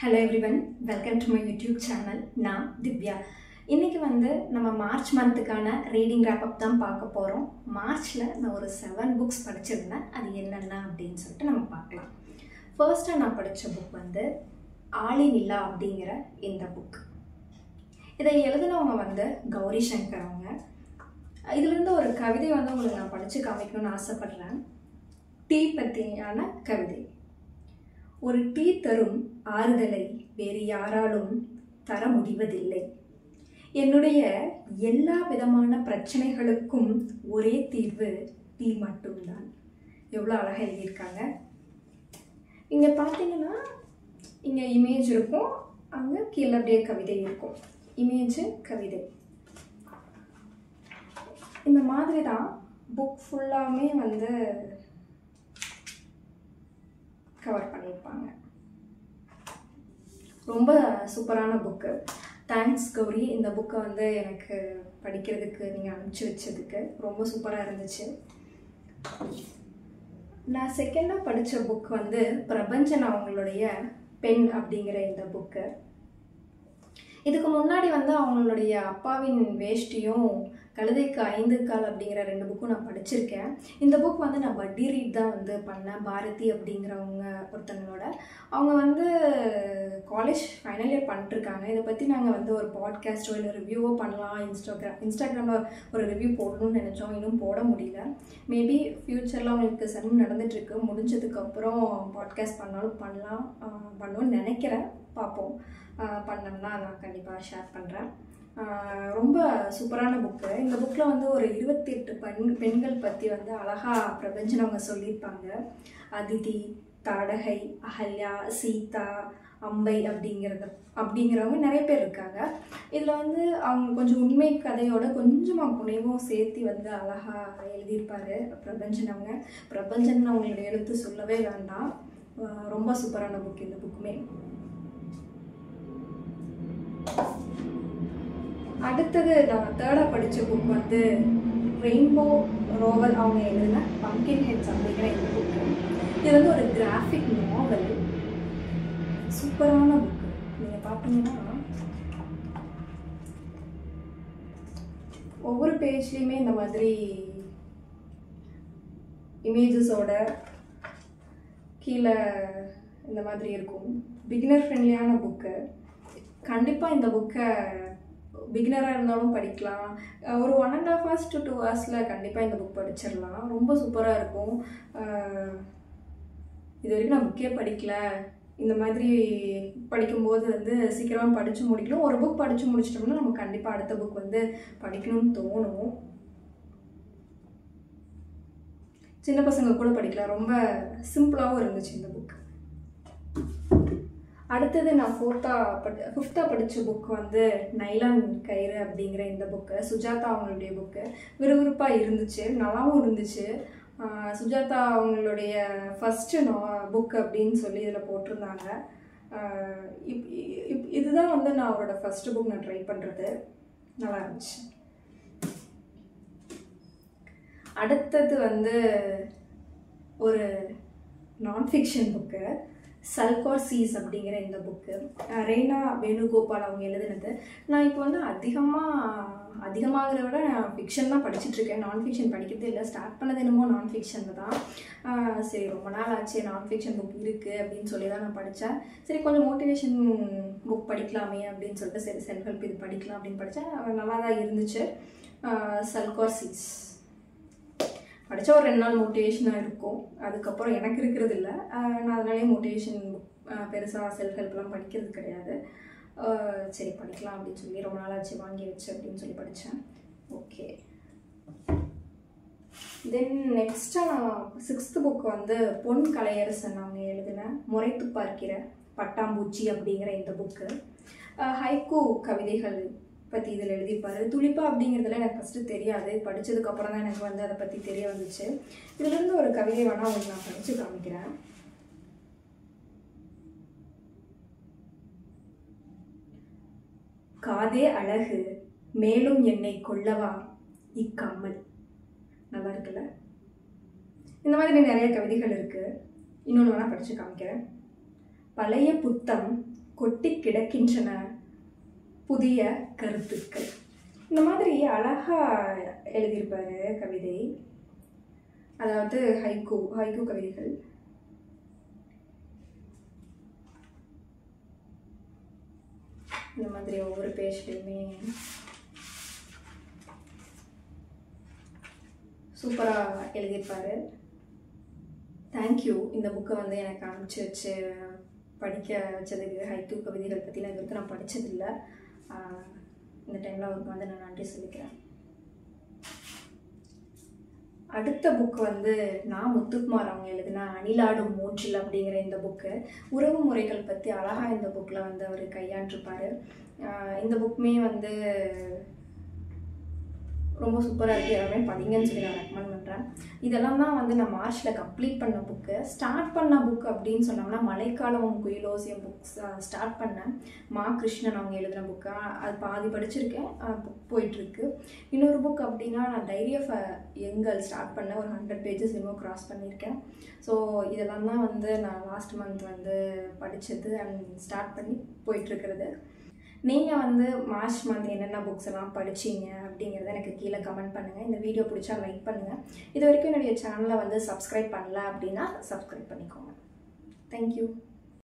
Hello everyone, welcome to my YouTube channel. நான் திவ்யா. இன்னைக்கு நம்ம மார்ச் மந்த்துக்கான ரீடிங் ரேப் அப் தான் பார்க்க போறோம். மார்ச்ல நான் ஒரு 7 books படிச்சிருந்தேன். அது என்னென்ன அப்படினு சொல்லிட்டு நம்ம பார்க்கலாம். ஃபர்ஸ்ட் நான் படிச்ச புக் ஆளி நிலா அப்படிங்கிற இந்த புக். இதை எழுதினவங்க கௌரி சங்கர் அவங்க. இதுல இருந்து ஒரு கவிதை உங்களுக்கு நான் படிச்சு காமிக்கணும்னு ஆசைப்படுறேன். டீ பத்தியான கவிதை. ஒரு டீ தரும் ஆறுதலை வேறு யாராலும் தர முடிவதில்லை. என்னுடைய எல்லா விதமான பிரச்சனைகளுக்கும் ஒரே தீர்வு டீ மட்டும்தான். எவ்வளோ அழகாக எழுதியிருக்காங்க. இங்கே பார்த்தீங்கன்னா இங்கே இமேஜ் இருக்கும், அங்கே கீழே அப்படியே கவிதை இருக்கும். இமேஜ் கவிதை இந்த மாதிரி தான் புக் ஃபுல்லாமே கவர் பண்ணியிருப்பாங்க. ரொம்ப சூப்பரான புக்கு. தேங்க்ஸ் கௌரி, இந்த புக்கை எனக்கு படிக்கிறதுக்கு நீங்கள் அனுப்பிச்சி வச்சதுக்கு ரொம்ப சூப்பராக இருந்துச்சு. நான் செகண்டாக படித்த புக் பிரபஞ்சன் அவங்களுடைய பெண் அப்படிங்கிற இந்த புக்கு. இதுக்கு முன்னாடி அவங்களுடைய அப்பாவின் வேஷ்டியும் கழுதைக்கு 5 கால் அப்படிங்கிற 2 புக்கும் நான் படிச்சிருக்கேன். இந்த புக் நான் பட்டி ரீட் தான் பண்ணேன். பாரதி அப்படிங்கிறவங்க ஒருத்தங்களோட. அவங்க காலேஜ் ஃபைனல் இயர் பண்ணிட்டுருக்காங்க. இதை பற்றி நாங்கள் ஒரு பாட்காஸ்ட்டோ இல்லை ரிவ்யூவோ பண்ணலாம். இன்ஸ்டாகிராமில் ஒரு ரிவ்யூ போடணும்னு நினச்சோம், இன்னும் போட முடியல. மேபி ஃப்யூச்சரில் அவங்களுக்கு செம் நடந்துகிட்ருக்கு. முடிஞ்சதுக்கப்புறம் பாட்காஸ்ட் பண்ணாலும் பண்ணணும்னு நினைக்கிறேன். பார்ப்போம். பண்ணோம்னா நான் கண்டிப்பாக ஷேர் பண்ணுறேன். ரொம்ப சூப்பரான புக்கு. இந்த புக்கில் ஒரு 28 பெண்கள் பற்றி அழகாக பிரபஞ்சன் அவங்க சொல்லியிருப்பாங்க. அதிதி, தாடகை, அகல்யா, சீதா, அம்பை அப்படிங்கிறவங்க நிறைய பேர் இருக்காங்க. இதில் அவங்க கொஞ்சம் உண்மை கதையோட கொஞ்சமாக புனைவும் சேர்த்து அழகாக எழுதியிருப்பார் பிரபஞ்சன் அவங்க. பிரபஞ்சன் அவங்களுடைய எழுத்து சொல்லவே வேண்டாம். ரொம்ப சூப்பரான புக் இந்த புக்குமே. அடுத்தது நான் தேர்டாக படித்த புக் ரெயின்போ ரோவல் அவங்க எழுதின பம்கின் ஹெட்ஸ் அப்படிங்கிற இந்த புக்கு. இது ஒரு கிராஃபிக் நாவல். சூப்பரான புக்கு. நீங்கள் பார்த்தீங்கன்னா ஒவ்வொரு பேஜ்லேயுமே இந்த மாதிரி இமேஜஸோட கீழே இந்த மாதிரி இருக்கும். பிகினர் ஃப்ரெண்ட்லியான புக்கு. கண்டிப்பாக இந்த புக்கை பிகினராக இருந்தாலும் படிக்கலாம். ஒரு 1.5 hours to 2 hours கண்டிப்பாக இந்த புக் படிச்சிடலாம். ரொம்ப சூப்பராக இருக்கும். இது வரைக்கும் நான் புக்கே படிக்கல. இந்த மாதிரி படிக்கும்போது சீக்கிரமாக படித்து முடிக்கணும். ஒரு புக் படித்து முடிச்சிட்டோம்னா நம்ம கண்டிப்பாக அடுத்த புக் படிக்கணும்னு தோணும். சின்ன பசங்க கூட படிக்கலாம். ரொம்ப சிம்பிளாகவும் இருந்துச்சு இந்த புக். அடுத்தது நான் 5th படித்த புக் நைலான் கயிறு அப்படிங்கிற இந்த புக்கு. சுஜாதா அவங்களுடைய புக்கு. விறுவிறுப்பாக இருந்துச்சு, நல்லாவும் இருந்துச்சு. சுஜாதா அவங்களுடைய ஃபஸ்ட்டு புக் அப்படின்னு சொல்லி இதில் போட்டிருந்தாங்க. இதுதான் நான் அவரோட ஃபஸ்ட்டு புக் நான் ட்ரை பண்ணுறது. நல்லா இருந்துச்சு. அடுத்தது ஒரு நான் ஃபிக்ஷன் புக்கு. சல்கார் சீஸ் அப்படிங்கிற இந்த புக்கு. ரேனா வேணுகோபால் அவங்க எழுதினது. நான் இப்போ அதிகமாகிறத விட நான் ஃபிக்ஷன் தான் படிச்சுட்ருக்கேன். நான் ஃபிக்ஷன் படிக்கிறது இல்லை. ஸ்டார்ட் பண்ணது என்னமோ நான் ஃபிக்ஷனில் தான். சரி, ரொம்ப நாள் ஆச்சு நான் ஃபிக்ஷன் புக் இருக்குது அப்படின்னு சொல்லி தான் நான் படித்தேன். சரி, கொஞ்சம் மோட்டிவேஷன் புக் படிக்கலாமே அப்படின்னு சொல்லிட்டு சரி செல்ஃப் ஹெல்ப் இது படிக்கலாம் அப்படின்னு படித்தேன். நல்லா தான் இருந்துச்சு. சல்கார் சீஸ் படித்தா ஒரு 2 நாள் மோட்டிவேஷனாக இருக்கும். அதுக்கப்புறம் எனக்கு இருக்கிறது இல்லை. நான் அதனாலே மோட்டிவேஷன் பெருசாக செல்ஃப் ஹெல்ப்லாம் படிக்கிறது கிடையாது. சரி படிக்கலாம் அப்படின்னு சொல்லி ரொம்ப நாள் ஆச்சு வாங்கி வச்சு அப்படின்னு சொல்லி படித்தேன். ஓகே. தென் நெக்ஸ்ட்டாக நான் 6th புக் பொன் கலையரசன் அவங்க எழுதின முறைத்து பார்க்கிற பட்டாம்பூச்சி அப்படிங்கிற இந்த புக்கு. ஹைக்கூ கவிதைகள் பற்றி இதில் எழுதியிருப்பார். துளிப்பா அப்படிங்கிறதுல எனக்கு ஃபஸ்ட்டு தெரியாது. படித்ததுக்கப்புறம் தான் எனக்கு அதை பற்றி தெரிய வந்துச்சு. இதிலேருந்து ஒரு கவிதை வேணால் உங்களுக்கு நான் படித்து காமிக்கிறேன். காதே அழகு மேலும் என்னை கொள்ளவா இக்கம்மல். நல்லா இருக்குல்ல? இந்த மாதிரி நிறைய கவிதைகள் இருக்குது. இன்னொன்று வேணால் படித்து காமிக்கிறேன். பழைய புத்தம் கொட்டி கிடக்கின்றன புதிய கருத்துக்கள். இந்த மாதிரி அழகாக எழுதியிருப்பார் கவிதை, அதாவது ஹைக்கூ கவிதைகள். இந்த மாதிரி ஒவ்வொரு பேஜ்லையுமே சூப்பராக எழுதியிருப்பார். தேங்க்யூ இந்த புக்கை வந்து எனக்கு அனுப்பிச்சி வச்சு படிக்க வச்சதுக்கு. ஹைக்கூ கவிதைகள் பற்றி நான் இதுவரைக்கும் நான் படித்ததில்லை. இந்த டைமில் அவருக்கு வந்து நான் நன்றி சொல்லிக்கிறேன். அடுத்த புக்கு வந்து நான் முத்துக்குமார் அவங்க எழுதின அணிலாடும் மூச்சில் அப்படிங்கிற இந்த புக்கு. உறவு முறைகள் பற்றி அழகாக இந்த புக்கில் வந்து அவர் கையாண்டிருப்பார். இந்த புக்குமே வந்து ரொம்ப சூப்பராக இருக்குது. எல்லாமே படிங்கன்னு சொல்லி நான் ரெக்கமெண்ட் பண்ணுறேன். இதெல்லாம் தான் வந்து நான் மார்ச்சில் கம்ப்ளீட் பண்ண புக்கு. ஸ்டார்ட் பண்ண புக் அப்படின்னு சொன்னோம்னா மழைக்காலமும் குயிலோசியம் புக்ஸ் ஸ்டார்ட் பண்ணேன். மா கிருஷ்ணன் அவங்க எழுதின புக்கு. அது பாதி படிச்சிருக்கேன், புக் போயிட்டுருக்கு. இன்னொரு புக் அப்படின்னா நான் டைரி ஆஃப் யங்கல் ஸ்டார்ட் பண்ணேன். ஒரு 100 pages இன்னும் க்ராஸ் பண்ணியிருக்கேன். ஸோ இதெல்லாம் தான் வந்து நான் லாஸ்ட் மந்த் வந்து படித்தது அண்ட் ஸ்டார்ட் பண்ணி போயிட்டுருக்கிறது. நீங்கள் வந்து மார்ச் மந்த் என்னென்ன புக்ஸ் எல்லாம் படிச்சிங்க அப்படிங்கிறத எனக்கு கீழே கமெண்ட் பண்ணுங்கள். இந்த வீடியோ பிடிச்சா லைக் பண்ணுங்கள். இது வரைக்கும் என்னுடைய சேனலை வந்து சப்ஸ்கிரைப் பண்ணல அப்படின்னா சப்ஸ்கிரைப் பண்ணிக்கோங்க. தேங்க்யூ.